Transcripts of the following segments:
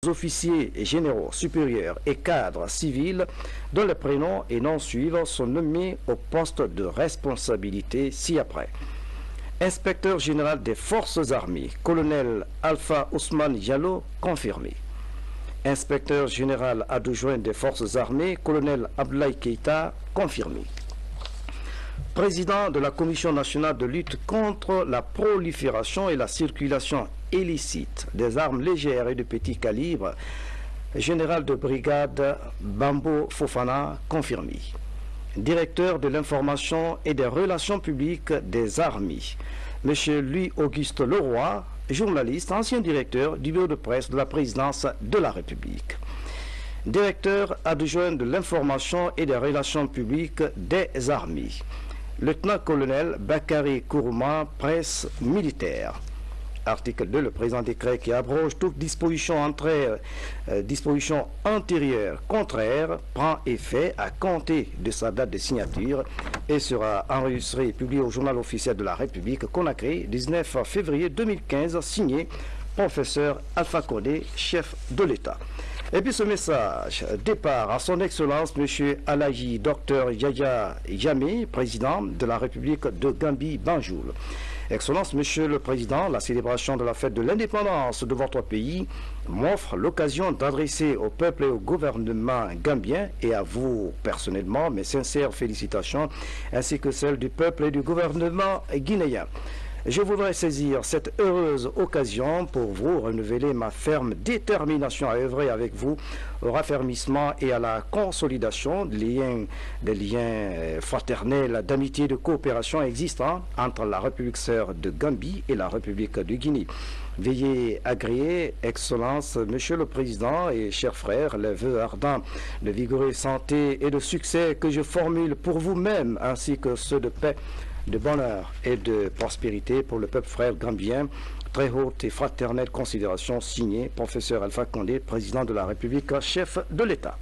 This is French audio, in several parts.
officiers généraux supérieurs et cadres civils dont les prénoms et noms suivants sont nommés au poste de responsabilité ci-après. Inspecteur général des forces armées, colonel Alpha Ousmane Diallo, confirmé. Inspecteur général adjoint des forces armées, colonel Abdoulaye Keïta, confirmé. Président de la Commission nationale de lutte contre la prolifération et la circulation illicite des armes légères et de petit calibre, général de brigade Bambo Fofana, confirmé. Directeur de l'information et des relations publiques des armées, M. Louis-Auguste Leroy, journaliste, ancien directeur du bureau de presse de la présidence de la République. Directeur adjoint de l'information et des relations publiques des armées, lieutenant-colonel Bakary Kourouma, presse militaire. Article 2, le présent décret qui abroge toute disposition antérieure contraire prend effet à compter de sa date de signature et sera enregistré et publié au journal officiel de la République Conakry, 19 février 2015, signé professeur Alpha Condé, chef de l'État. Et puis ce message, départ à son Excellence M. Alaji Dr Yaya Jammeh, président de la République de Gambie-Banjul. Excellence, Monsieur le Président, la célébration de la fête de l'indépendance de votre pays m'offre l'occasion d'adresser au peuple et au gouvernement gambien et à vous personnellement mes sincères félicitations ainsi que celles du peuple et du gouvernement guinéen. Je voudrais saisir cette heureuse occasion pour vous renouveler ma ferme détermination à œuvrer avec vous au raffermissement et à la consolidation des liens fraternels, d'amitié et de coopération existants entre la République sœur de Gambie et la République de Guinée. Veuillez agréer, Excellence, Monsieur le Président et chers frères, les vœux ardents de vigoureuse santé et de succès que je formule pour vous-même ainsi que ceux de paix, de bonheur et de prospérité pour le peuple frère gambien. Très haute et fraternelle considération, signé professeur Alpha Condé, président de la République, chef de l'État.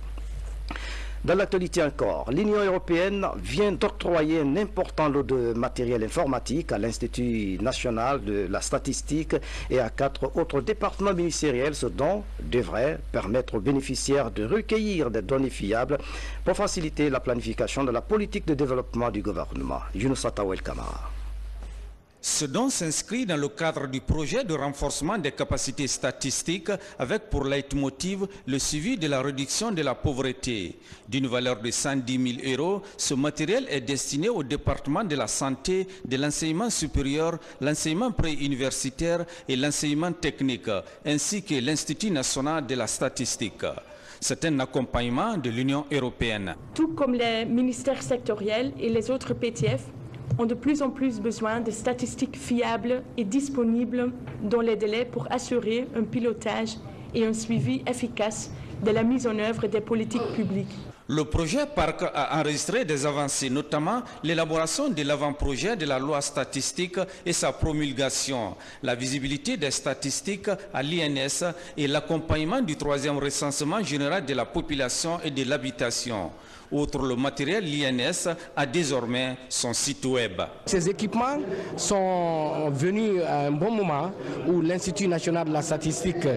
Dans l'actualité encore, l'Union européenne vient d'octroyer un important lot de matériel informatique à l'Institut national de la statistique et à 4 autres départements ministériels, ce dont devrait permettre aux bénéficiaires de recueillir des données fiables pour faciliter la planification de la politique de développement du gouvernement. Younoussa Tawel Kamara. Ce don s'inscrit dans le cadre du projet de renforcement des capacités statistiques avec pour leitmotiv le suivi de la réduction de la pauvreté. D'une valeur de 110 000 €, ce matériel est destiné au département de la santé, de l'enseignement supérieur, l'enseignement préuniversitaire et l'enseignement technique, ainsi que l'Institut national de la statistique. C'est un accompagnement de l'Union européenne. Tout comme les ministères sectoriels et les autres PTF, ont de plus en plus besoin de statistiques fiables et disponibles dans les délais pour assurer un pilotage et un suivi efficace de la mise en œuvre des politiques publiques. Le projet PARC a enregistré des avancées, notamment l'élaboration de l'avant-projet de la loi statistique et sa promulgation, la visibilité des statistiques à l'INS et l'accompagnement du 3e recensement général de la population et de l'habitation. Outre le matériel, l'INS a désormais son site web. Ces équipements sont venus à un bon moment où l'Institut national de la statistique,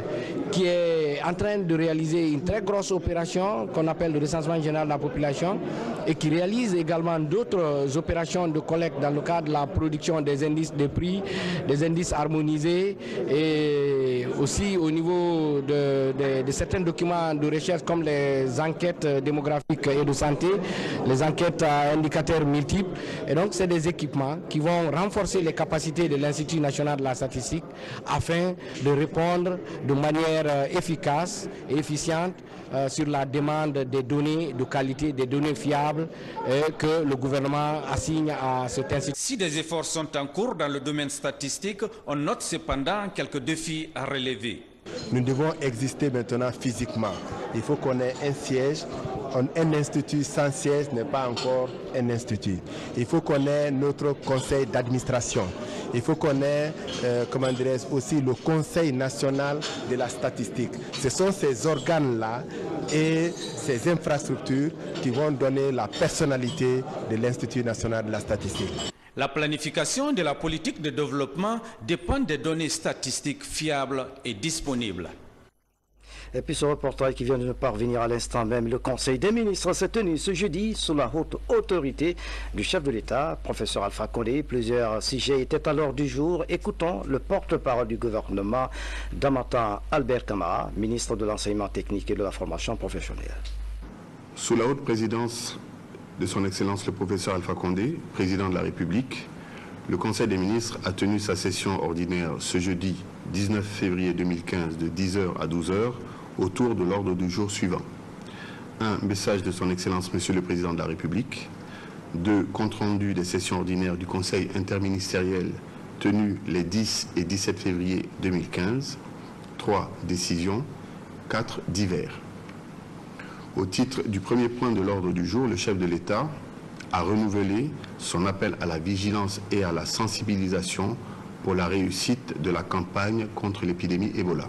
qui est en train de réaliser une très grosse opération qu'on appelle le recensement général de la population et qui réalise également d'autres opérations de collecte dans le cadre de la production des indices de prix, des indices harmonisés et aussi au niveau de certains documents de recherche comme les enquêtes démographiques et de santé, les enquêtes à indicateurs multiples. Et donc, c'est des équipements qui vont renforcer les capacités de l'Institut national de la statistique afin de répondre de manière efficace et efficiente sur la demande des données de qualité, des données fiables que le gouvernement assigne à cet institut. Si des efforts sont en cours dans le domaine statistique, on note cependant quelques défis à relever. Nous devons exister maintenant physiquement. Il faut qu'on ait un siège. Un institut sans siège n'est pas encore un institut. Il faut qu'on ait notre conseil d'administration. Il faut qu'on ait, aussi le Conseil national de la statistique. Ce sont ces organes-là et ces infrastructures qui vont donner la personnalité de l'Institut national de la statistique. La planification de la politique de développement dépend des données statistiques fiables et disponibles. Et puis ce reportage qui vient de nous parvenir à l'instant même, le Conseil des ministres s'est tenu ce jeudi sous la haute autorité du chef de l'État, professeur Alpha Condé. Plusieurs sujets étaient à l'ordre du jour. Écoutons le porte-parole du gouvernement, Damata Albert Camara, ministre de l'Enseignement technique et de la formation professionnelle. Sous la haute présidence de son Excellence le professeur Alpha Condé, président de la République, le Conseil des ministres a tenu sa session ordinaire ce jeudi 19 février 2015 de 10h à 12h autour de l'ordre du jour suivant. 1. Message de son Excellence Monsieur le Président de la République. 2. Compte rendu des sessions ordinaires du Conseil interministériel tenu les 10 et 17 février 2015. 3. Décision. 4. Divers. Au titre du premier point de l'ordre du jour, le chef de l'État a renouvelé son appel à la vigilance et à la sensibilisation pour la réussite de la campagne contre l'épidémie Ebola.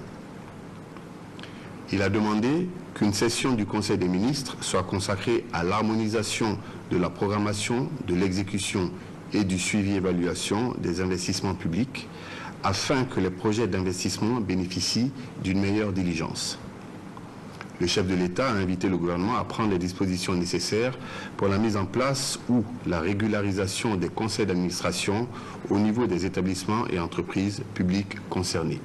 Il a demandé qu'une session du Conseil des ministres soit consacrée à l'harmonisation de la programmation, de l'exécution et du suivi-évaluation des investissements publics afin que les projets d'investissement bénéficient d'une meilleure diligence. Le chef de l'État a invité le gouvernement à prendre les dispositions nécessaires pour la mise en place ou la régularisation des conseils d'administration au niveau des établissements et entreprises publiques concernés.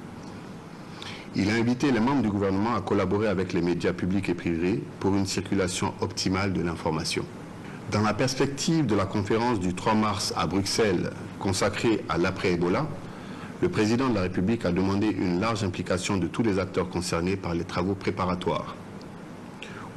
Il a invité les membres du gouvernement à collaborer avec les médias publics et privés pour une circulation optimale de l'information. Dans la perspective de la conférence du 3 mars à Bruxelles consacrée à l'après-Ebola, le président de la République a demandé une large implication de tous les acteurs concernés par les travaux préparatoires.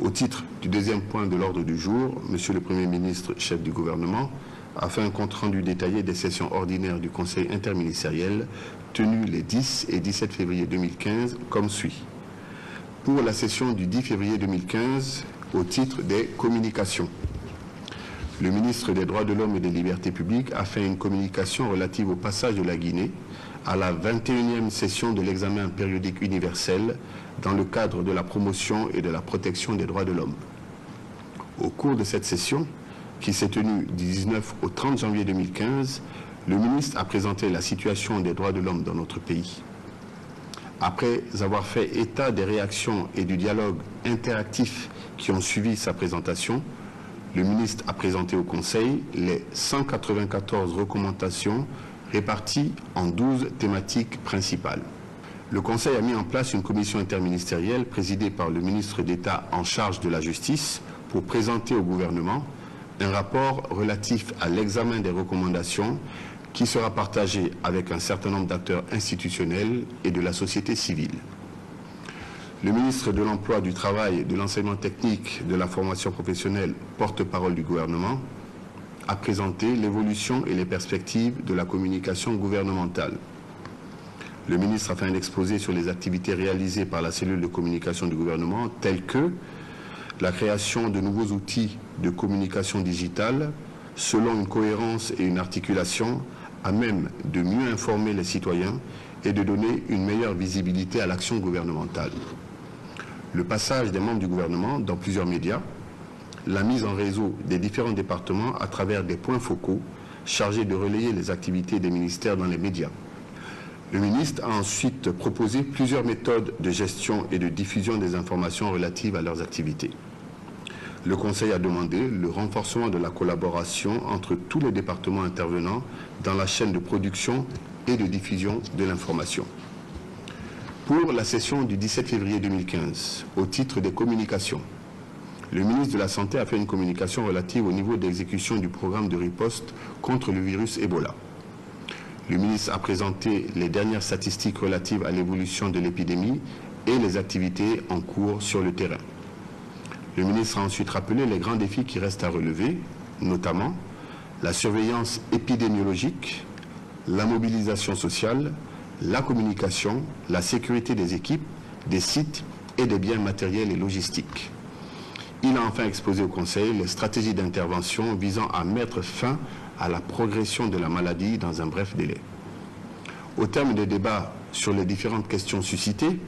Au titre du deuxième point de l'ordre du jour, Monsieur le Premier ministre, chef du gouvernement, a fait un compte-rendu détaillé des sessions ordinaires du Conseil interministériel tenues les 10 et 17 février 2015 comme suit. Pour la session du 10 février 2015, au titre des communications, le ministre des Droits de l'Homme et des Libertés publiques a fait une communication relative au passage de la Guinée à la 21e session de l'examen périodique universel dans le cadre de la promotion et de la protection des droits de l'homme. Au cours de cette session, qui s'est tenue du 19 au 30 janvier 2015, le ministre a présenté la situation des droits de l'homme dans notre pays. Après avoir fait état des réactions et du dialogue interactif qui ont suivi sa présentation, le ministre a présenté au Conseil les 194 recommandations réparties en 12 thématiques principales. Le Conseil a mis en place une commission interministérielle présidée par le ministre d'État en charge de la justice pour présenter au gouvernement un rapport relatif à l'examen des recommandations qui sera partagé avec un certain nombre d'acteurs institutionnels et de la société civile. Le ministre de l'Emploi, du Travail, de l'Enseignement technique, de la formation professionnelle, porte-parole du gouvernement, a présenté l'évolution et les perspectives de la communication gouvernementale. Le ministre a fait un exposé sur les activités réalisées par la cellule de communication du gouvernement, telles que la création de nouveaux outils de communication digitale, selon une cohérence et une articulation à même de mieux informer les citoyens et de donner une meilleure visibilité à l'action gouvernementale. Le passage des membres du gouvernement dans plusieurs médias, la mise en réseau des différents départements à travers des points focaux chargés de relayer les activités des ministères dans les médias. Le ministre a ensuite proposé plusieurs méthodes de gestion et de diffusion des informations relatives à leurs activités. Le Conseil a demandé le renforcement de la collaboration entre tous les départements intervenants dans la chaîne de production et de diffusion de l'information. Pour la session du 17 février 2015, au titre des communications, le ministre de la Santé a fait une communication relative au niveau d'exécution du programme de riposte contre le virus Ebola. Le ministre a présenté les dernières statistiques relatives à l'évolution de l'épidémie et les activités en cours sur le terrain. Le ministre a ensuite rappelé les grands défis qui restent à relever, notamment la surveillance épidémiologique, la mobilisation sociale, la communication, la sécurité des équipes, des sites et des biens matériels et logistiques. Il a enfin exposé au Conseil les stratégies d'intervention visant à mettre fin à la progression de la maladie dans un bref délai. Au terme des débats sur les différentes questions suscitées,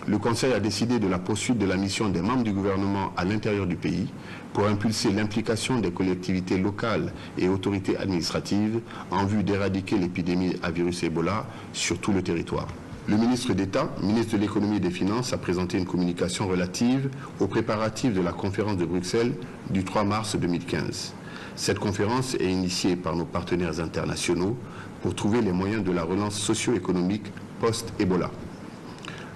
le Conseil a décidé de la poursuite de la mission des membres du gouvernement à l'intérieur du pays pour impulser l'implication des collectivités locales et autorités administratives en vue d'éradiquer l'épidémie à virus Ebola sur tout le territoire. Le ministre d'État, ministre de l'Économie et des Finances, a présenté une communication relative aux préparatifs de la conférence de Bruxelles du 3 mars 2015. Cette conférence est initiée par nos partenaires internationaux pour trouver les moyens de la relance socio-économique post-Ebola.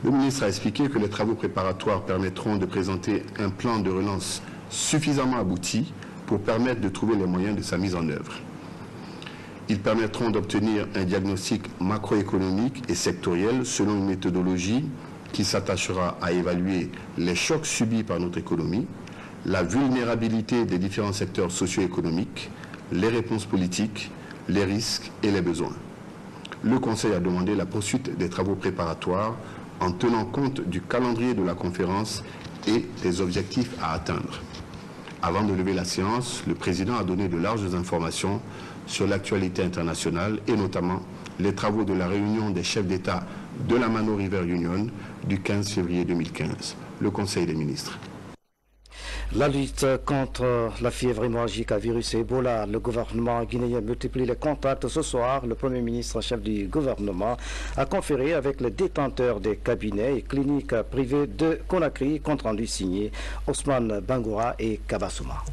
Le ministre a expliqué que les travaux préparatoires permettront de présenter un plan de relance suffisamment abouti pour permettre de trouver les moyens de sa mise en œuvre. Ils permettront d'obtenir un diagnostic macroéconomique et sectoriel selon une méthodologie qui s'attachera à évaluer les chocs subis par notre économie, la vulnérabilité des différents secteurs socio-économiques, les réponses politiques, les risques et les besoins. Le Conseil a demandé la poursuite des travaux préparatoires en tenant compte du calendrier de la conférence et des objectifs à atteindre. Avant de lever la séance, le Président a donné de larges informations sur l'actualité internationale et notamment les travaux de la réunion des chefs d'État de la Mano River Union du 15 février 2015. Le Conseil des ministres. La lutte contre la fièvre hémorragique à virus Ebola. Le gouvernement guinéen multiplie les contacts. Ce soir, le Premier ministre, chef du gouvernement, a conféré avec les détenteurs des cabinets et cliniques privées de Conakry, compte rendu signé Ousmane Bangoura et Kabassouma.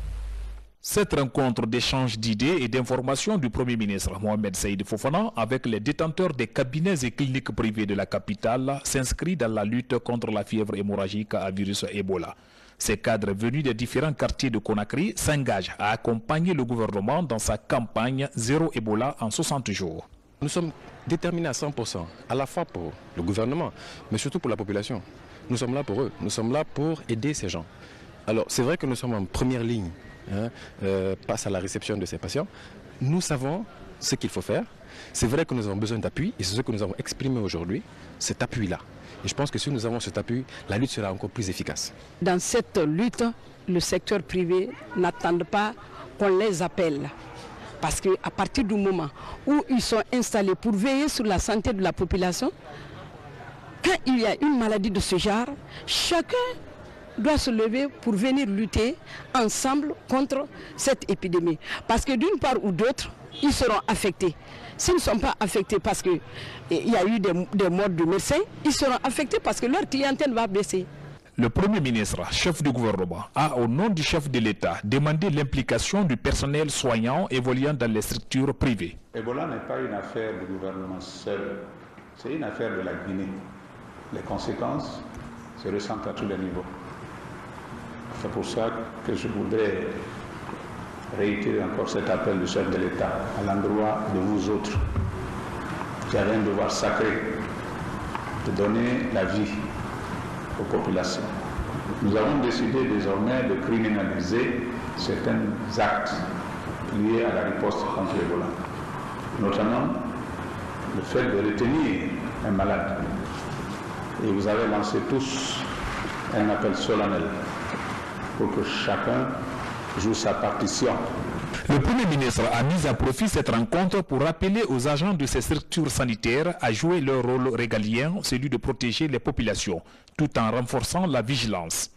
Cette rencontre d'échange d'idées et d'informations du Premier ministre Mohamed Saïd Fofana avec les détenteurs des cabinets et cliniques privées de la capitale s'inscrit dans la lutte contre la fièvre hémorragique à virus Ebola. Ces cadres venus des différents quartiers de Conakry s'engagent à accompagner le gouvernement dans sa campagne Zéro Ebola en 60 jours. Nous sommes déterminés à 100%, à la fois pour le gouvernement, mais surtout pour la population. Nous sommes là pour eux, nous sommes là pour aider ces gens. Alors c'est vrai que nous sommes en première ligne face à la réception de ces patients. Nous savons ce qu'il faut faire. C'est vrai que nous avons besoin d'appui et c'est ce que nous avons exprimé aujourd'hui, cet appui-là. Et je pense que si nous avons cet appui, la lutte sera encore plus efficace. Dans cette lutte, le secteur privé n'attend pas qu'on les appelle. Parce qu'à partir du moment où ils sont installés pour veiller sur la santé de la population, quand il y a une maladie de ce genre, chacun doit se lever pour venir lutter ensemble contre cette épidémie. Parce que d'une part ou d'autre, ils seront affectés. S'ils ne sont pas affectés parce qu'il y a eu des morts de médecins, ils seront affectés parce que leur clientèle va baisser. Le Premier ministre, chef du gouvernement, a au nom du chef de l'État demandé l'implication du personnel soignant évoluant dans les structures privées. Ebola n'est pas une affaire du gouvernement seul, c'est une affaire de la Guinée. Les conséquences se ressentent à tous les niveaux. C'est pour ça que je voudrais réitérer encore cet appel du chef de l'État à l'endroit de vous autres qui avez un devoir sacré de donner la vie aux populations. Nous avons décidé désormais de criminaliser certains actes liés à la riposte contre l'Ebola, notamment le fait de retenir un malade. Et vous avez lancé tous un appel solennel pour que chacun joue sa partition. Le Premier ministre a mis à profit cette rencontre pour rappeler aux agents de ces structures sanitaires à jouer leur rôle régalien, celui de protéger les populations, tout en renforçant la vigilance.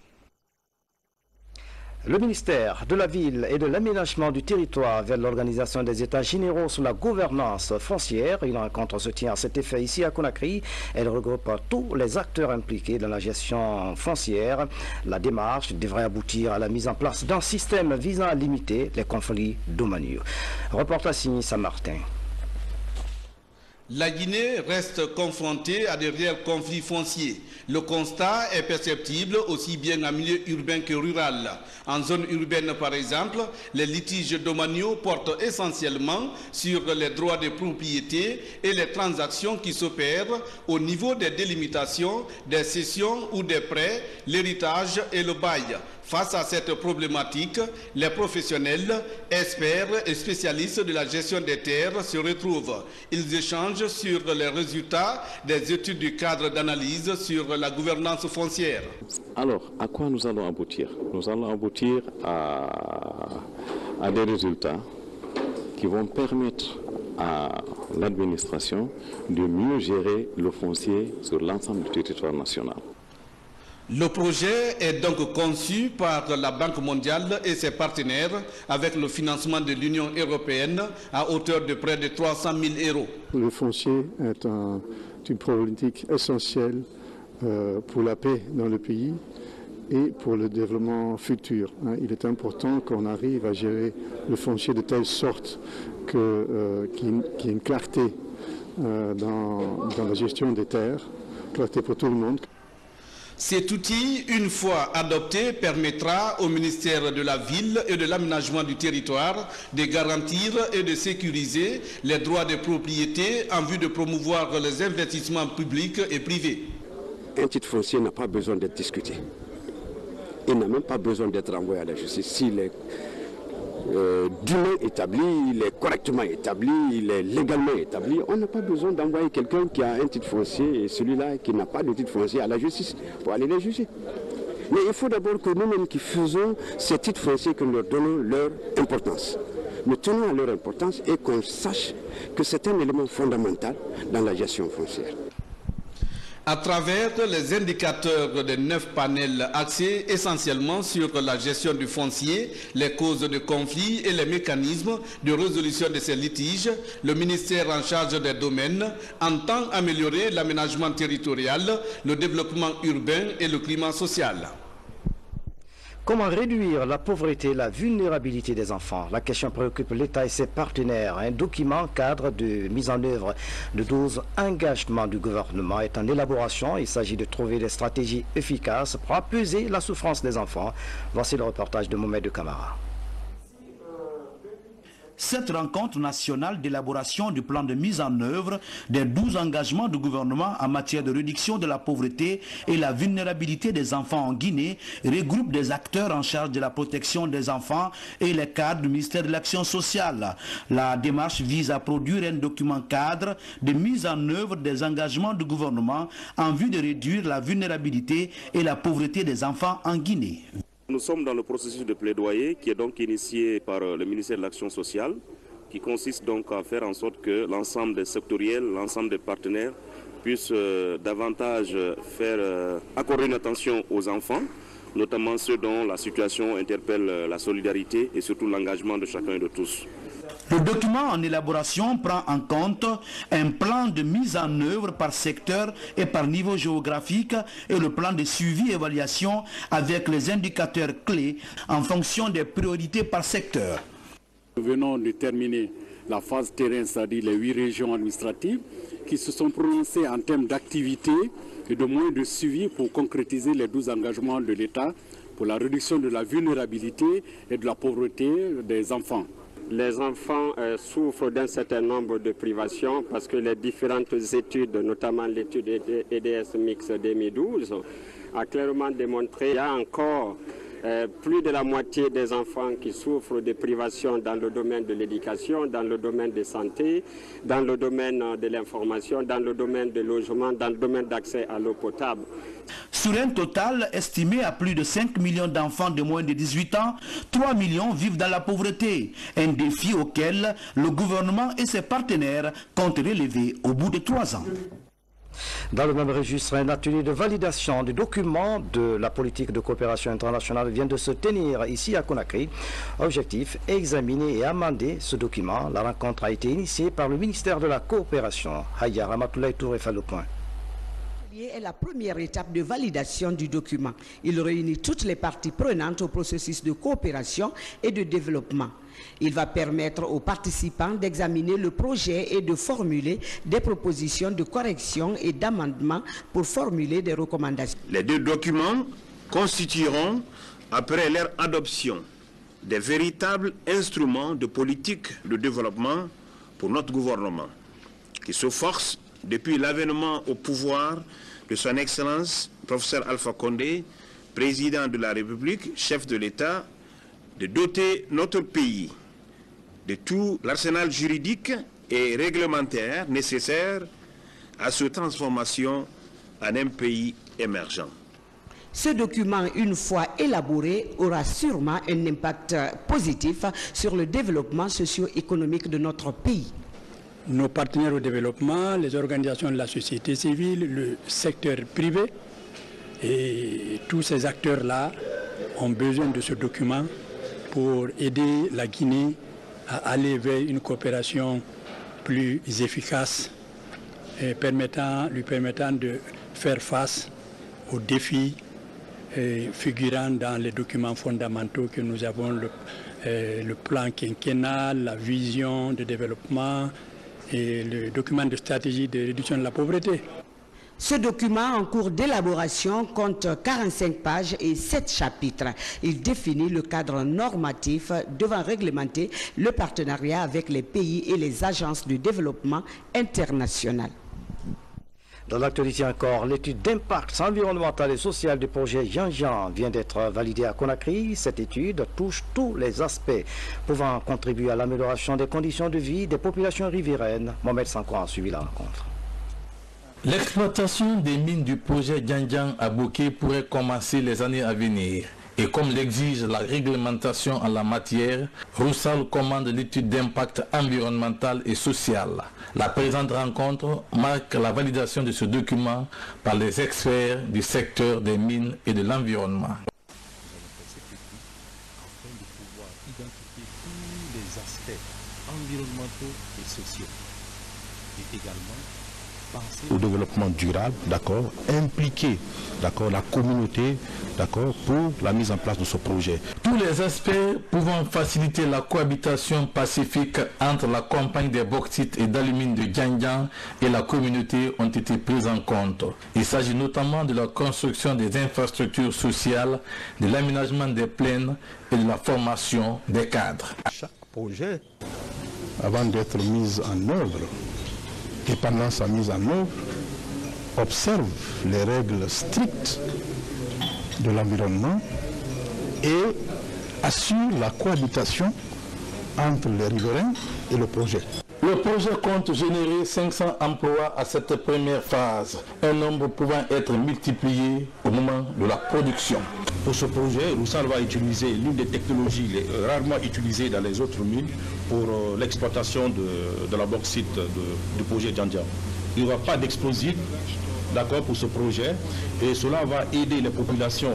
Le ministère de la Ville et de l'Aménagement du Territoire vers l'organisation des États généraux sur la gouvernance foncière. Une rencontre se tient à cet effet ici à Conakry. Elle regroupe tous les acteurs impliqués dans la gestion foncière. La démarche devrait aboutir à la mise en place d'un système visant à limiter les conflits domaniaux. Reportage signé Saint-Martin. La Guinée reste confrontée à de réels conflits fonciers. Le constat est perceptible aussi bien en milieu urbain que rural. En zone urbaine, par exemple, les litiges domaniaux portent essentiellement sur les droits de propriété et les transactions qui s'opèrent au niveau des délimitations, des cessions ou des prêts, l'héritage et le bail. Face à cette problématique, les professionnels, experts et spécialistes de la gestion des terres se retrouvent. Ils échangent sur les résultats des études du cadre d'analyse sur la gouvernance foncière. Alors, à quoi nous allons aboutir? Nous allons aboutir à des résultats qui vont permettre à l'administration de mieux gérer le foncier sur l'ensemble du territoire national. Le projet est donc conçu par la Banque mondiale et ses partenaires avec le financement de l'Union européenne à hauteur de près de 300 000 €. Le foncier est une problématique essentielle pour la paix dans le pays et pour le développement futur. Il est important qu'on arrive à gérer le foncier de telle sorte qu'il y ait une clarté dans la gestion des terres, clarté pour tout le monde. Cet outil, une fois adopté, permettra au ministère de la Ville et de l'Aménagement du Territoire de garantir et de sécuriser les droits de propriété en vue de promouvoir les investissements publics et privés. Un titre foncier n'a pas besoin d'être discuté. Il n'a même pas besoin d'être renvoyé à la justice. S'il est dûment établi, il est correctement établi, il est légalement établi, on n'a pas besoin d'envoyer quelqu'un qui a un titre foncier et celui-là qui n'a pas de titre foncier à la justice pour aller les juger. Mais il faut d'abord que nous-mêmes qui faisons ces titres fonciers, que nous leur donnons leur importance. Nous tenons à leur importance et qu'on sache que c'est un élément fondamental dans la gestion foncière. À travers les indicateurs des 9 panels axés essentiellement sur la gestion du foncier, les causes de conflits et les mécanismes de résolution de ces litiges, le ministère en charge des domaines entend améliorer l'aménagement territorial, le développement urbain et le climat social. Comment réduire la pauvreté et la vulnérabilité des enfants? La question préoccupe l'État et ses partenaires. Un document cadre de mise en œuvre de 12 engagements du gouvernement est en élaboration. Il s'agit de trouver des stratégies efficaces pour apaiser la souffrance des enfants. Voici le reportage de Mohamed Camara. Cette rencontre nationale d'élaboration du plan de mise en œuvre des 12 engagements du gouvernement en matière de réduction de la pauvreté et la vulnérabilité des enfants en Guinée regroupe des acteurs en charge de la protection des enfants et les cadres du ministère de l'Action sociale. La démarche vise à produire un document cadre de mise en œuvre des engagements du gouvernement en vue de réduire la vulnérabilité et la pauvreté des enfants en Guinée. Nous sommes dans le processus de plaidoyer qui est donc initié par le ministère de l'Action sociale, qui consiste donc à faire en sorte que l'ensemble des sectoriels, l'ensemble des partenaires puissent davantage accorder une attention aux enfants, notamment ceux dont la situation interpelle la solidarité et surtout l'engagement de chacun et de tous. Le document en élaboration prend en compte un plan de mise en œuvre par secteur et par niveau géographique et le plan de suivi et évaluation avec les indicateurs clés en fonction des priorités par secteur. Nous venons de terminer la phase terrain, c'est-à-dire les 8 régions administratives qui se sont prononcées en termes d'activité et de moyens de suivi pour concrétiser les 12 engagements de l'État pour la réduction de la vulnérabilité et de la pauvreté des enfants. Les enfants souffrent d'un certain nombre de privations parce que les différentes études, notamment l'étude EDS Mix 2012, a clairement démontré qu'il y a encore plus de la moitié des enfants qui souffrent de privations dans le domaine de l'éducation, dans le domaine de santé, dans le domaine de l'information, dans le domaine du logement, dans le domaine d'accès à l'eau potable. Sur un total estimé à plus de 5 millions d'enfants de moins de 18 ans, 3 millions vivent dans la pauvreté. Un défi auquel le gouvernement et ses partenaires comptent relever au bout de 3 ans. Dans le même registre, un atelier de validation des documents de la politique de coopération internationale vient de se tenir ici à Conakry. Objectif, examiner et amender ce document. La rencontre a été initiée par le ministère de la Coopération. Haya Ramatoulaye Touré fait le point. Est la première étape de validation du document. Il réunit toutes les parties prenantes au processus de coopération et de développement. Il va permettre aux participants d'examiner le projet et de formuler des propositions de correction et d'amendement pour formuler des recommandations. Les 2 documents constitueront, après leur adoption, des véritables instruments de politique de développement pour notre gouvernement, qui se force depuis l'avènement au pouvoir de son Excellence, professeur Alpha Condé, président de la République, chef de l'État, de doter notre pays de tout l'arsenal juridique et réglementaire nécessaire à cette transformation en un pays émergent. Ce document, une fois élaboré, aura sûrement un impact positif sur le développement socio-économique de notre pays. Nos partenaires au développement, les organisations de la société civile, le secteur privé, Et tous ces acteurs-là ont besoin de ce document pour aider la Guinée à aller vers une coopération plus efficace et lui permettant de faire face aux défis figurant dans les documents fondamentaux que nous avons, le plan quinquennal, la vision de développement et le document de stratégie de réduction de la pauvreté. Ce document en cours d'élaboration compte 45 pages et 7 chapitres. Il définit le cadre normatif devant réglementer le partenariat avec les pays et les agences de développement international. Dans l'actualité encore, l'étude d'impact environnemental et social du projet Yanjian vient d'être validée à Conakry. Cette étude touche tous les aspects pouvant contribuer à l'amélioration des conditions de vie des populations riveraines. Mohamed Sanko a suivi la rencontre. L'exploitation des mines du projet Yanjian à Boké pourrait commencer les années à venir. Et comme l'exige la réglementation en la matière, Roussal commande l'étude d'impact environnemental et social. La présente rencontre marque la validation de ce document par les experts du secteur des mines et de l'environnement. Les aspects environnementaux et sociaux et également au développement durable, d'accord, impliquer, d'accord, la communauté, d'accord, pour la mise en place de ce projet. Tous les aspects pouvant faciliter la cohabitation pacifique entre la compagnie des bauxites et d'alumine de Yanjian et la communauté ont été pris en compte. Il s'agit notamment de la construction des infrastructures sociales, de l'aménagement des plaines et de la formation des cadres. Chaque projet, avant d'être mis en œuvre, et pendant sa mise en œuvre, observe les règles strictes de l'environnement et assure la cohabitation entre les riverains et le projet. Le projet compte générer 500 emplois à cette première phase, un nombre pouvant être multiplié au moment de la production. Pour ce projet, Roussal va utiliser l'une des technologies rarement utilisées dans les autres mines pour l'exploitation de la bauxite du projet Yanjian. Il n'y aura pas d'explosifs, d'accord, pour ce projet, et cela va aider les populations,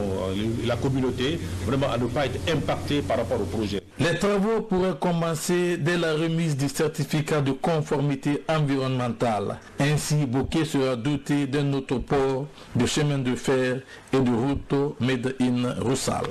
la communauté, vraiment à ne pas être impactée par rapport au projet. Les travaux pourraient commencer dès la remise du certificat de conformité environnementale. Ainsi, Boké sera doté d'un autoport, de chemin de fer et de route made in Roussal.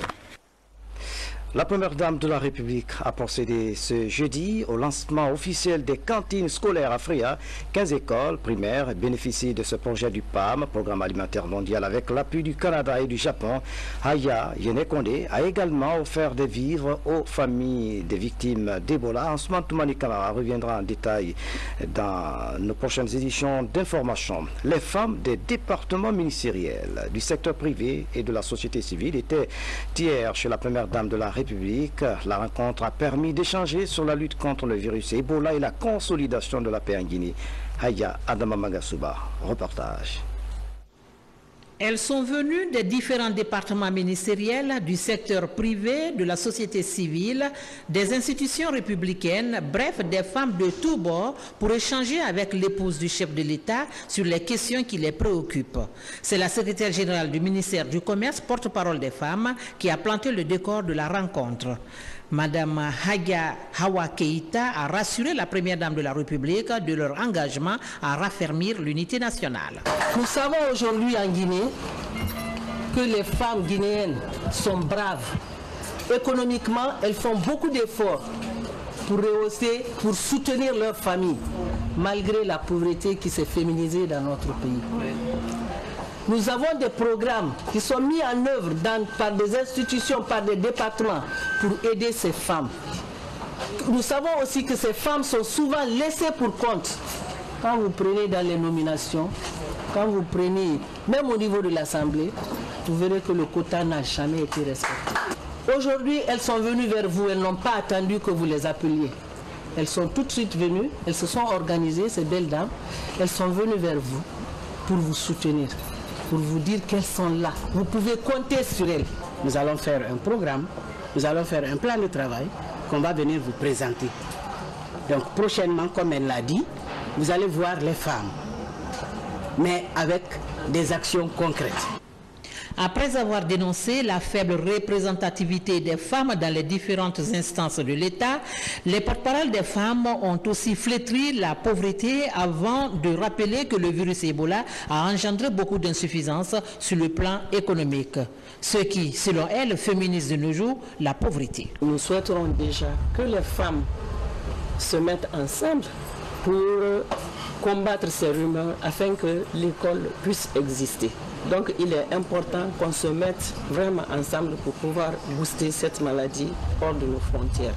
La première dame de la République a procédé ce jeudi au lancement officiel des cantines scolaires à Fria. 15 écoles primaires bénéficient de ce projet du PAM, Programme alimentaire mondial, avec l'appui du Canada et du Japon. Aya Yenekonde a également offert des vivres aux familles des victimes d'Ebola. Ensuite, Toumani Kamara reviendra en détail dans nos prochaines éditions d'information. Les femmes des départements ministériels, du secteur privé et de la société civile étaient hier chez la première dame de la République. La rencontre a permis d'échanger sur la lutte contre le virus Ebola et la consolidation de la paix en Guinée. Haya Adama Magasuba, reportage. Elles sont venues des différents départements ministériels, du secteur privé, de la société civile, des institutions républicaines, bref, des femmes de tous bords pour échanger avec l'épouse du chef de l'État sur les questions qui les préoccupent. C'est la secrétaire générale du ministère du Commerce, porte-parole des femmes, qui a planté le décor de la rencontre. Madame Haga Hawa Keïta a rassuré la première dame de la République de leur engagement à raffermir l'unité nationale. Nous savons aujourd'hui en Guinée que les femmes guinéennes sont braves. Économiquement, elles font beaucoup d'efforts pour rehausser, pour soutenir leur famille, malgré la pauvreté qui s'est féminisée dans notre pays. Nous avons des programmes qui sont mis en œuvre par des institutions, par des départements, pour aider ces femmes. Nous savons aussi que ces femmes sont souvent laissées pour compte. Quand vous prenez dans les nominations, quand vous prenez, même au niveau de l'Assemblée, vous verrez que le quota n'a jamais été respecté. Aujourd'hui, elles sont venues vers vous, elles n'ont pas attendu que vous les appeliez. Elles sont tout de suite venues, elles se sont organisées, ces belles dames, elles sont venues vers vous pour vous soutenir, pour vous dire qu'elles sont là. Vous pouvez compter sur elles. Nous allons faire un programme, nous allons faire un plan de travail qu'on va venir vous présenter. Donc prochainement, comme elle l'a dit, vous allez voir les femmes, mais avec des actions concrètes. Après avoir dénoncé la faible représentativité des femmes dans les différentes instances de l'État, les porte-paroles des femmes ont aussi flétri la pauvreté avant de rappeler que le virus Ebola a engendré beaucoup d'insuffisances sur le plan économique, ce qui, selon elles, féminise de nos jours la pauvreté. Nous souhaiterons déjà que les femmes se mettent ensemble pour combattre ces rumeurs afin que l'école puisse exister. Donc il est important qu'on se mette vraiment ensemble pour pouvoir booster cette maladie hors de nos frontières.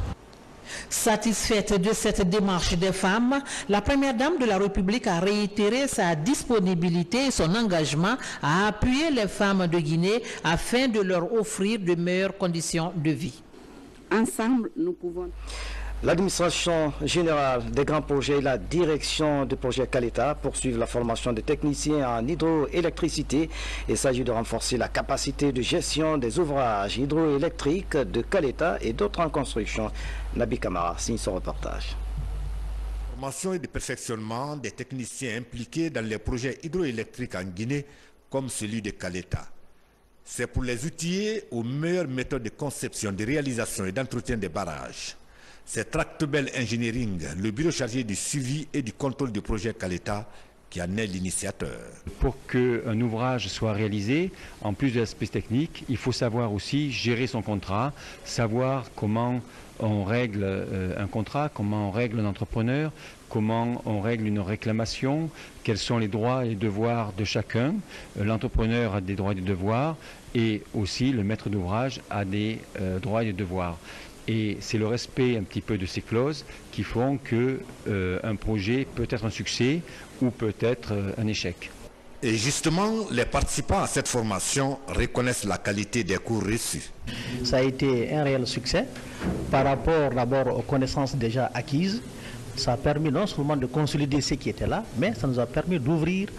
Satisfaite de cette démarche des femmes, la première dame de la République a réitéré sa disponibilité et son engagement à appuyer les femmes de Guinée afin de leur offrir de meilleures conditions de vie. Ensemble, nous pouvons... L'administration générale des grands projets et la direction du projet Caleta poursuivent la formation des techniciens en hydroélectricité. Il s'agit de renforcer la capacité de gestion des ouvrages hydroélectriques de Caleta et d'autres en construction. Nabi Kamara signe son reportage. Formation et de perfectionnement des techniciens impliqués dans les projets hydroélectriques en Guinée comme celui de Caleta. C'est pour les outiller aux meilleures méthodes de conception, de réalisation et d'entretien des barrages. C'est Tractebel Engineering, le bureau chargé du suivi et du contrôle du projet Caleta, qui en est l'initiateur. Pour qu'un ouvrage soit réalisé, en plus de l'aspect technique, il faut savoir aussi gérer son contrat, savoir comment on règle un contrat, comment on règle un entrepreneur, comment on règle une réclamation, quels sont les droits et les devoirs de chacun. L'entrepreneur a des droits et des devoirs et aussi le maître d'ouvrage a des droits et des devoirs. Et c'est le respect un petit peu de ces clauses qui font qu'un projet peut être un succès ou peut être un échec. Et justement, les participants à cette formation reconnaissent la qualité des cours reçus. Ça a été un réel succès par rapport d'abord aux connaissances déjà acquises. Ça a permis non seulement de consolider ce qui était là, mais ça nous a permis d'ouvrir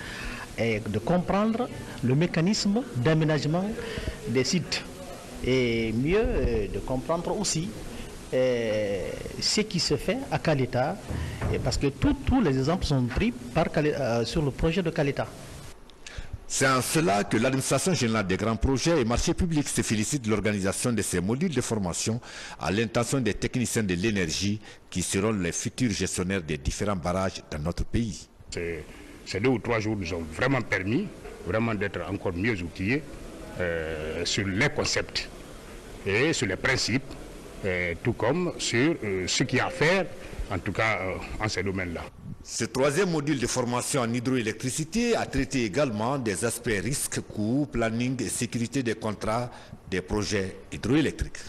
et de comprendre le mécanisme d'aménagement des sites. Et mieux de comprendre aussi ce qui se fait à Caleta, parce que tous les exemples sont pris sur le projet de Caleta. C'est en cela que l'administration générale des grands projets et marchés publics se félicite de l'organisation de ces modules de formation à l'intention des techniciens de l'énergie qui seront les futurs gestionnaires des différents barrages dans notre pays. Ces 2 ou 3 jours nous ont vraiment permis d'être encore mieux outillés sur les concepts et sur les principes, tout comme sur ce qu'il y a à faire, en tout cas en ces domaines-là. Ce 3e module de formation en hydroélectricité a traité également des aspects risques, coûts, planning et sécurité des contrats des projets hydroélectriques.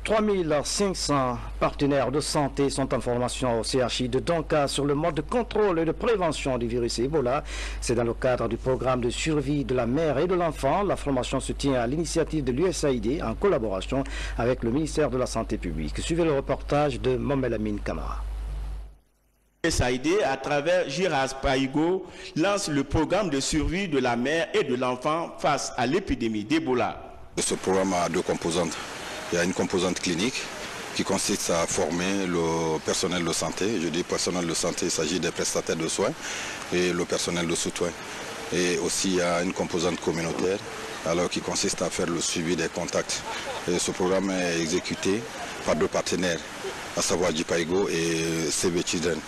3500 partenaires de santé sont en formation au CHI de Donka sur le mode de contrôle et de prévention du virus Ebola. C'est dans le cadre du programme de survie de la mère et de l'enfant. La formation se tient à l'initiative de l'USAID en collaboration avec le ministère de la Santé publique. Suivez le reportage de Mohamed Amin Kamara. l'USAID, à travers Giras Paigo, lance le programme de survie de la mère et de l'enfant face à l'épidémie d'Ebola. Ce programme a 2 composantes. Il y a une composante clinique qui consiste à former le personnel de santé. Je dis personnel de santé, il s'agit des prestataires de soins et le personnel de soutien. Et aussi il y a une composante communautaire qui consiste à faire le suivi des contacts. Et ce programme est exécuté par 2 partenaires, à savoir Jipaigo et Save Children.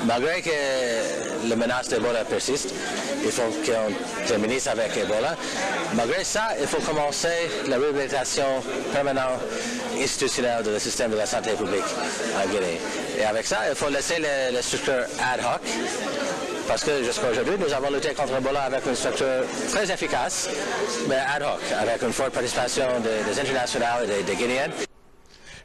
Malgré que la menace d'Ebola persiste, il faut qu'on termine avec Ebola. Malgré ça, il faut commencer la réhabilitation permanente institutionnelle du système de la santé publique en Guinée. Et avec ça, il faut laisser les structures ad hoc, parce que jusqu'à aujourd'hui, nous avons lutté contre Ebola avec une structure très efficace, mais ad hoc, avec une forte participation des internationales et des Guinéennes.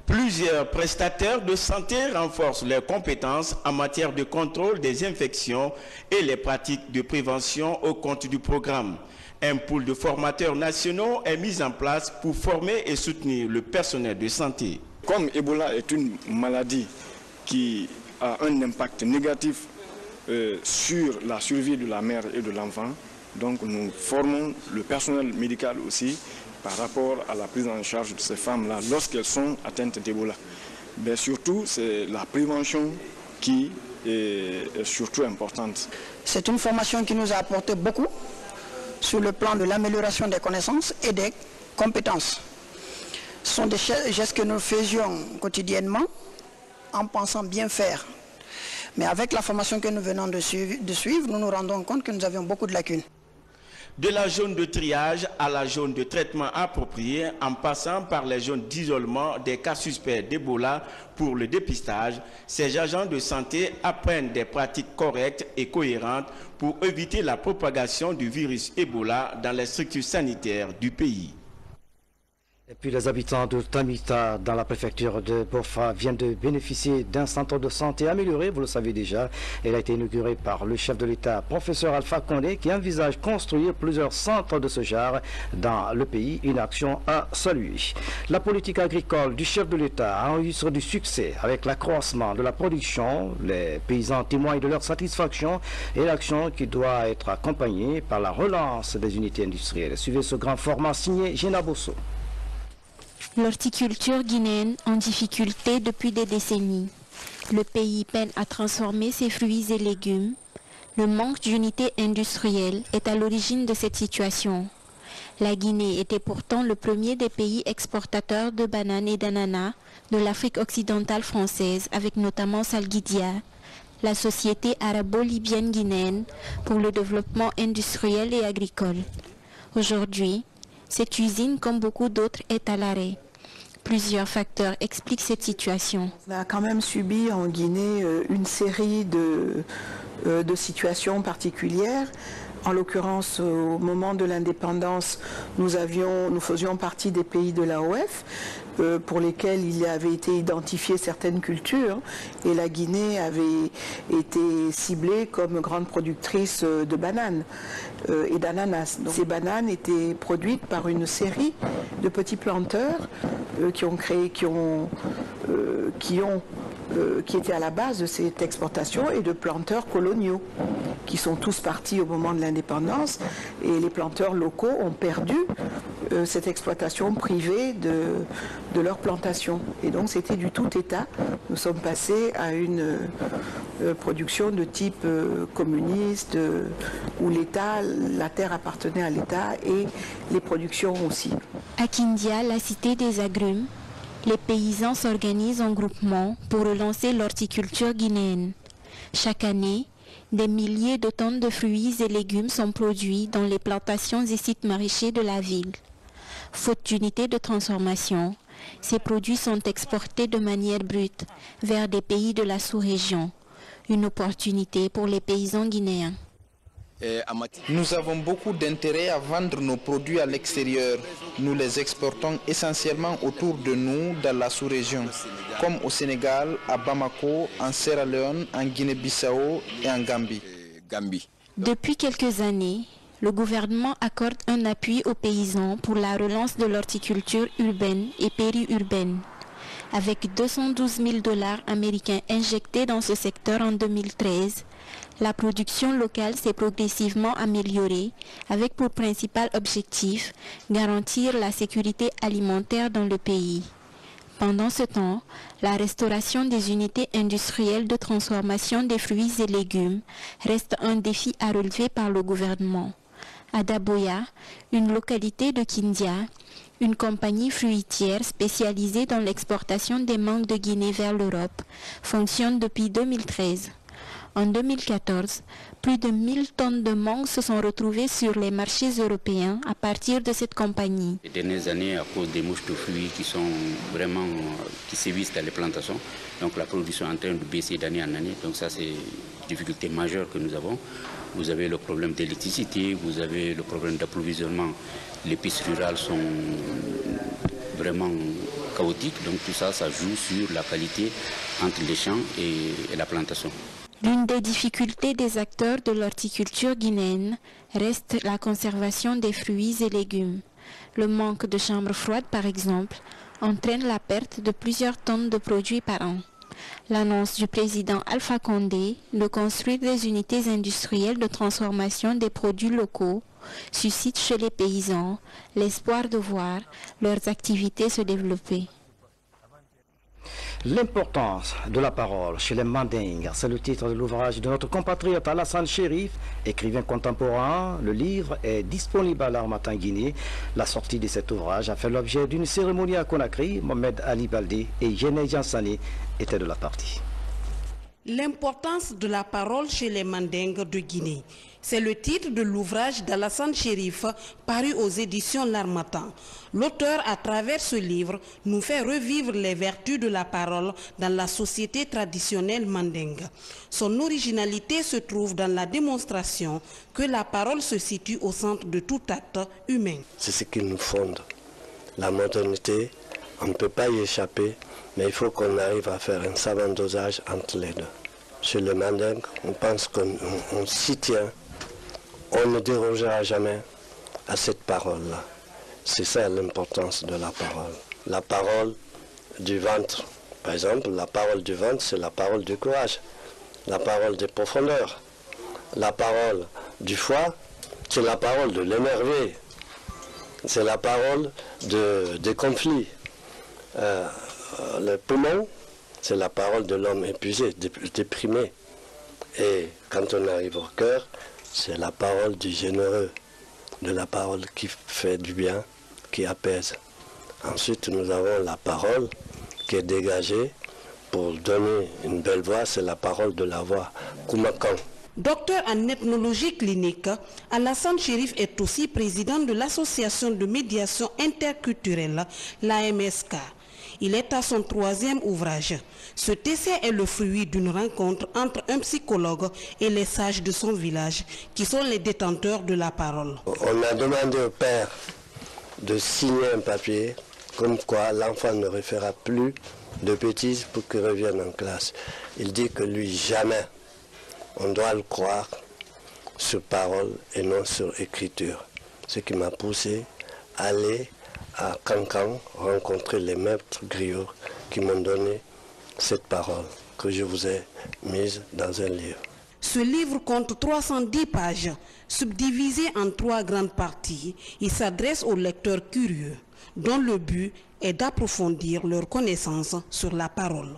Plusieurs prestataires de santé renforcent leurs compétences en matière de contrôle des infections et les pratiques de prévention au compte du programme. Un pool de formateurs nationaux est mis en place pour former et soutenir le personnel de santé. Comme Ebola est une maladie qui a un impact négatif sur la survie de la mère et de l'enfant, donc nous formons le personnel médical aussi par rapport à la prise en charge de ces femmes-là lorsqu'elles sont atteintes d'Ebola. Mais surtout, c'est la prévention qui est surtout importante. C'est une formation qui nous a apporté beaucoup sur le plan de l'amélioration des connaissances et des compétences. Ce sont des gestes que nous faisions quotidiennement en pensant bien faire. Mais avec la formation que nous venons de suivre, nous nous rendons compte que nous avions beaucoup de lacunes. De la zone de triage à la zone de traitement approprié, en passant par les zones d'isolement des cas suspects d'Ebola pour le dépistage, ces agents de santé apprennent des pratiques correctes et cohérentes pour éviter la propagation du virus Ebola dans les structures sanitaires du pays. Et puis les habitants de Tamita, dans la préfecture de Bofa, viennent de bénéficier d'un centre de santé amélioré, vous le savez déjà. Il a été inauguré par le chef de l'État, professeur Alpha Condé, qui envisage construire plusieurs centres de ce genre dans le pays, une action à saluer. La politique agricole du chef de l'État enregistre du succès avec l'accroissement de la production. Les paysans témoignent de leur satisfaction et l'action qui doit être accompagnée par la relance des unités industrielles. Suivez ce grand format signé Géna Bosso. L'horticulture guinéenne en difficulté depuis des décennies. Le pays peine à transformer ses fruits et légumes. Le manque d'unités industrielles est à l'origine de cette situation. La Guinée était pourtant le premier des pays exportateurs de bananes et d'ananas de l'Afrique occidentale française, avec notamment Salguidia, la société arabo-libyenne guinéenne pour le développement industriel et agricole. Aujourd'hui, cette usine, comme beaucoup d'autres, est à l'arrêt. Plusieurs facteurs expliquent cette situation. On a quand même subi en Guinée une série de situations particulières. En l'occurrence, au moment de l'indépendance, nous faisions partie des pays de l'AOF pour lesquels il avait été identifié certaines cultures et la Guinée avait été ciblée comme grande productrice de bananes et d'ananas. Ces bananes étaient produites par une série de petits planteurs qui étaient à la base de cette exportation et de planteurs coloniaux qui sont tous partis au moment de l'indépendance et les planteurs locaux ont perdu cette exploitation privée de leur plantation. Et donc c'était du tout État. Nous sommes passés à une production de type communiste où l'État, la terre appartenait à l'État et les productions aussi. À Kindia, la cité des agrumes, les paysans s'organisent en groupement pour relancer l'horticulture guinéenne. Chaque année, des milliers de tonnes de fruits et légumes sont produits dans les plantations et sites maraîchers de la ville. Faute d'unités de transformation, ces produits sont exportés de manière brute vers des pays de la sous-région. Une opportunité pour les paysans guinéens. Nous avons beaucoup d'intérêt à vendre nos produits à l'extérieur. Nous les exportons essentiellement autour de nous dans la sous-région, comme au Sénégal, à Bamako, en Sierra Leone, en Guinée-Bissau et en Gambie. Depuis quelques années, le gouvernement accorde un appui aux paysans pour la relance de l'horticulture urbaine et périurbaine. Avec 212 000 $ américains injectés dans ce secteur en 2013, la production locale s'est progressivement améliorée avec pour principal objectif garantir la sécurité alimentaire dans le pays. Pendant ce temps, la restauration des unités industrielles de transformation des fruits et légumes reste un défi à relever par le gouvernement. À Daboya, une localité de Kindia, une compagnie fruitière spécialisée dans l'exportation des mangues de Guinée vers l'Europe, fonctionne depuis 2013. En 2014, plus de 1000 tonnes de mangues se sont retrouvées sur les marchés européens à partir de cette compagnie. Les dernières années, à cause des mouches de fruits qui sévissent dans les plantations, donc la production est en train de baisser d'année en année. Donc ça, c'est une difficulté majeure que nous avons. Vous avez le problème d'électricité, vous avez le problème d'approvisionnement. Les pistes rurales sont vraiment chaotiques, donc tout ça, ça joue sur la qualité entre les champs et la plantation. L'une des difficultés des acteurs de l'horticulture guinéenne reste la conservation des fruits et légumes. Le manque de chambres froides, par exemple, entraîne la perte de plusieurs tonnes de produits par an. L'annonce du président Alpha Condé de construire des unités industrielles de transformation des produits locaux suscite chez les paysans l'espoir de voir leurs activités se développer. L'importance de la parole chez les Mandingues, c'est le titre de l'ouvrage de notre compatriote Alassane Chérif, écrivain contemporain. Le livre est disponible à l'Harmattan Guinée. La sortie de cet ouvrage a fait l'objet d'une cérémonie à Conakry. Mohamed Ali Baldé et Yene Jansane étaient de la partie. L'importance de la parole chez les Mandingues de Guinée. C'est le titre de l'ouvrage d'Alassane Chérif paru aux éditions L'Harmattan. L'auteur, à travers ce livre, nous fait revivre les vertus de la parole dans la société traditionnelle mandingue. Son originalité se trouve dans la démonstration que la parole se situe au centre de tout acte humain. C'est ce qui nous fonde. La modernité, on ne peut pas y échapper, mais il faut qu'on arrive à faire un savant dosage entre les deux. Chez le mandingue, on pense qu'on s'y tient. On ne dérogera jamais à cette parole-là. C'est ça l'importance de la parole. La parole du ventre, par exemple, la parole du ventre, c'est la parole du courage. La parole des profondeurs. La parole du foie, c'est la parole de l'émerveil. C'est la parole des conflits. Le poumon, c'est la parole de l'homme épuisé, déprimé. Et quand on arrive au cœur, c'est la parole du généreux, de la parole qui fait du bien, qui apaise. Ensuite, nous avons la parole qui est dégagée pour donner une belle voix, c'est la parole de la voix, Koumakan. Docteur en ethnologie clinique, Alassane Chérif est aussi président de l'association de médiation interculturelle, l'AMSK. Il est à son 3e ouvrage. Ce essai est le fruit d'une rencontre entre un psychologue et les sages de son village, qui sont les détenteurs de la parole. On a demandé au père de signer un papier comme quoi l'enfant ne refera plus de bêtises pour qu'il revienne en classe. Il dit que lui, jamais, on doit le croire sur parole et non sur écriture. Ce qui m'a poussé à aller à Cancan rencontrer les maîtres griots qui m'ont donné cette parole que je vous ai mise dans un livre. Ce livre compte 310 pages, subdivisées en 3 grandes parties. Il s'adresse aux lecteurs curieux, dont le but est d'approfondir leur connaissance sur la parole.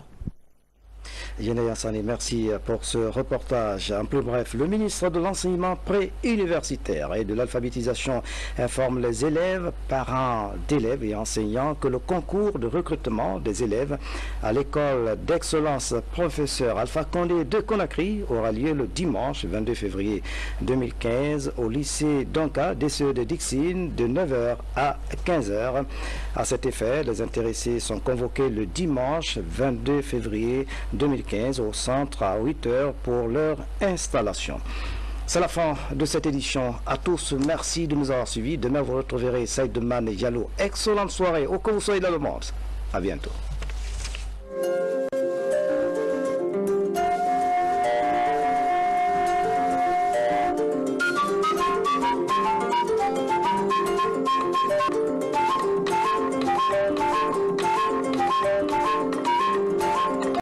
Yene Yassani, merci pour ce reportage. En plus bref, le ministre de l'Enseignement pré-universitaire et de l'alphabétisation informe les élèves, parents d'élèves et enseignants que le concours de recrutement des élèves à l'école d'excellence professeur Alpha Condé de Conakry aura lieu le dimanche 22 février 2015 au lycée Donka DCE de Dixine de 9h à 15h. À cet effet, les intéressés sont convoqués le dimanche 22 février 2015 au centre à 8h pour leur installation. C'est la fin de cette édition. À tous, merci de nous avoir suivis. Demain, vous retrouverez Saïd Man et Yallo. Excellente soirée, où que vous soyez dans le monde. À bientôt.